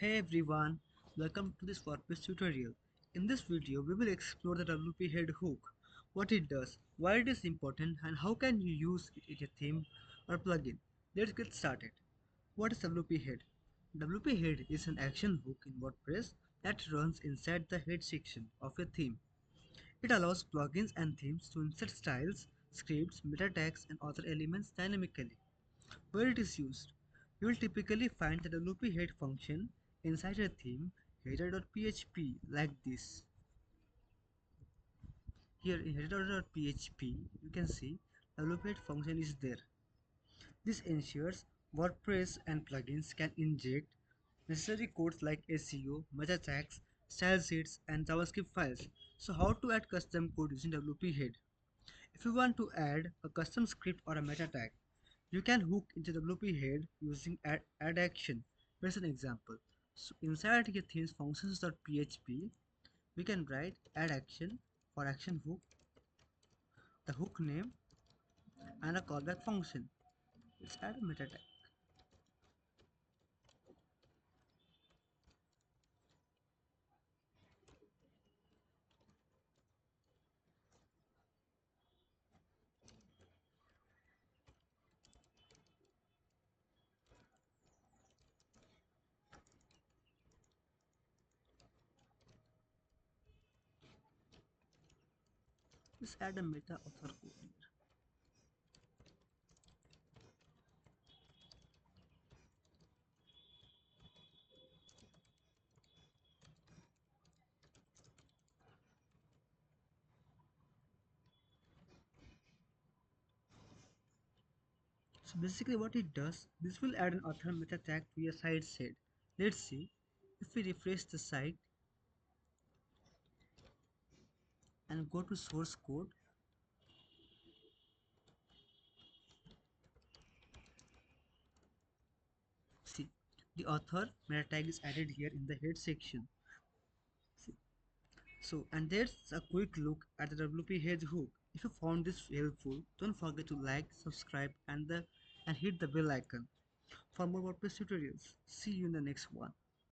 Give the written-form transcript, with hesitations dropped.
Hey everyone, welcome to this WordPress tutorial. In this video, we will explore the WP head hook, what it does, why it is important, and how can you use it in a theme or plugin. Let's get started. What is WP head? WP head is an action hook in WordPress that runs inside the head section of a theme. It allows plugins and themes to insert styles, scripts, meta tags, and other elements dynamically. Where it is used, you will typically find the WP head function inside a theme header.php like this. Here in header.php, you can see WP head function is there. This ensures WordPress and plugins can inject necessary codes like SEO, meta tags, style sheets, and JavaScript files. So how to add custom code using WP head? If you want to add a custom script or a meta tag, you can hook into the WP head using add action. Here's an example. So inside your themes functions.php, we can write add action for action hook, the hook name, and a callback function. Let's add a meta tag. Let's add a meta author code here. So basically what it does, this will add an author meta tag to your site set. Let's see. If we refresh the site and go to source code, see the author meta tag is added here in the head section. See, so, and that's a quick look at the WP Head hook. If you found this helpful, don't forget to like, subscribe, and hit the bell icon for more WordPress tutorials. See you in the next one.